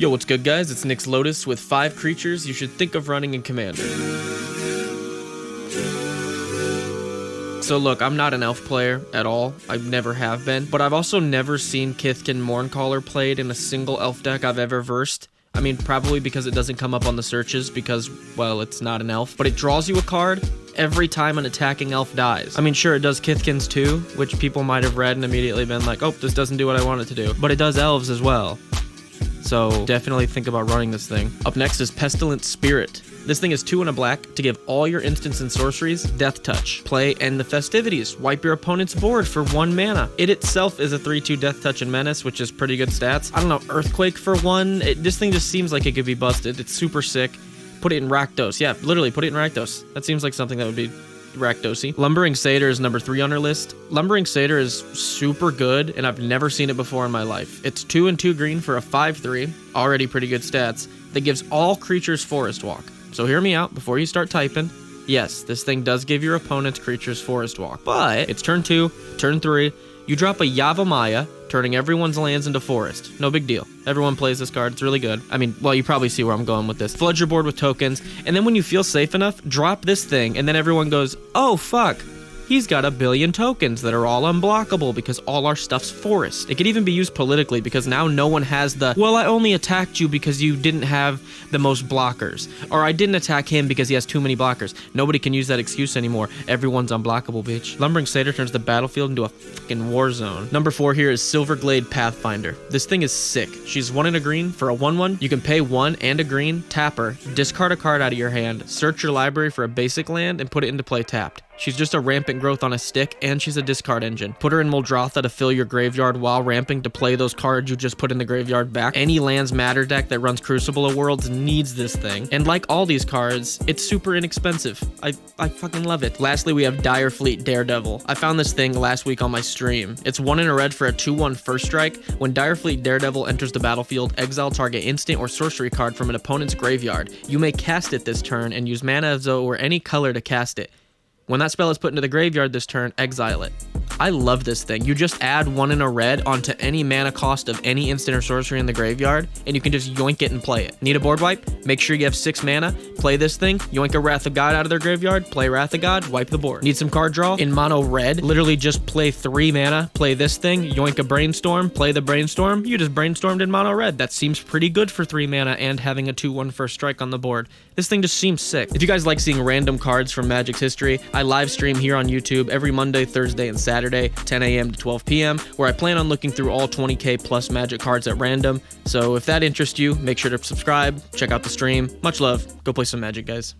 Yo, what's good guys? It's Nick's Lotus with 5 creatures you should think of running in Commander. So look, I'm not an elf player at all. I never have been. But I've also never seen Kithkin Mourncaller played in a single elf deck I've ever versed. I mean, probably because it doesn't come up on the searches because, well, it's not an elf. But it draws you a card every time an attacking elf dies. I mean, sure, it does Kithkins too, which people might have read and immediately been like, oh, this doesn't do what I want it to do. But it does elves as well. So definitely think about running this thing. Up next is Pestilent Spirit. This thing is 2 and a black to give all your instants and sorceries Death Touch. Play End the Festivities. Wipe your opponent's board for 1 mana. It itself is a 3/2 Death Touch and Menace, which is pretty good stats. I don't know, Earthquake for 1. This thing just seems like it could be busted. It's super sick. Put it in Rakdos. Yeah, literally put it in Rakdos. That seems like something that would be Rakdosi. Lumbering Satyr is number 3 on our list. Lumbering Satyr is super good, and I've never seen it before in my life. It's 2 and 2 green for a 5/3, already pretty good stats, that gives all creatures Forest Walk. So hear me out before you start typing. Yes, this thing does give your opponent's creatures Forest Walk, but it's turn 2, turn 3, you drop a Yavimaya, turning everyone's lands into forest. No big deal. Everyone plays this card. It's really good. I mean, well, you probably see where I'm going with this. Flood your board with tokens, and then when you feel safe enough, drop this thing, and then everyone goes, oh, fuck. He's got a billion tokens that are all unblockable because all our stuff's forest. It could even be used politically because now no one has the, well, I only attacked you because you didn't have the most blockers. Or I didn't attack him because he has too many blockers. Nobody can use that excuse anymore. Everyone's unblockable, bitch. Lumbering Satyr turns the battlefield into a fucking war zone. Number 4 here is Silverglade Pathfinder. This thing is sick. She's 1 and a green for a 1/1. You can pay 1 and a green, tap her, discard a card out of your hand, search your library for a basic land, and put it into play tapped. She's just a rampant growth on a stick, and she's a discard engine. Put her in Muldrotha to fill your graveyard while ramping to play those cards you just put in the graveyard back. Any lands matter deck that runs Crucible of Worlds needs this thing. And like all these cards, it's super inexpensive. I fucking love it. Lastly, we have Direfleet Daredevil. I found this thing last week on my stream. It's 1 and a red for a 2/1 first strike. When Direfleet Daredevil enters the battlefield, exile target instant or sorcery card from an opponent's graveyard. You may cast it this turn and use Mana of Zo or any color to cast it. When that spell is put into the graveyard this turn, exile it. I love this thing. You just add 1 and a red onto any mana cost of any instant or sorcery in the graveyard, and you can just yoink it and play it. Need a board wipe? Make sure you have 6 mana, play this thing, yoink a Wrath of God out of their graveyard, play Wrath of God, wipe the board. Need some card draw? In mono red, literally just play 3 mana, play this thing, yoink a Brainstorm, play the Brainstorm, you just brainstormed in mono red. That seems pretty good for 3 mana and having a 2/1 first strike on the board. This thing just seems sick. If you guys like seeing random cards from Magic's history, I live stream here on YouTube every Monday, Thursday, and Saturday, 10 a.m. to 12 p.m., where I plan on looking through all 20k plus Magic cards at random. So if that interests you, make sure to subscribe, check out the stream. Much love. Go play some Magic, guys.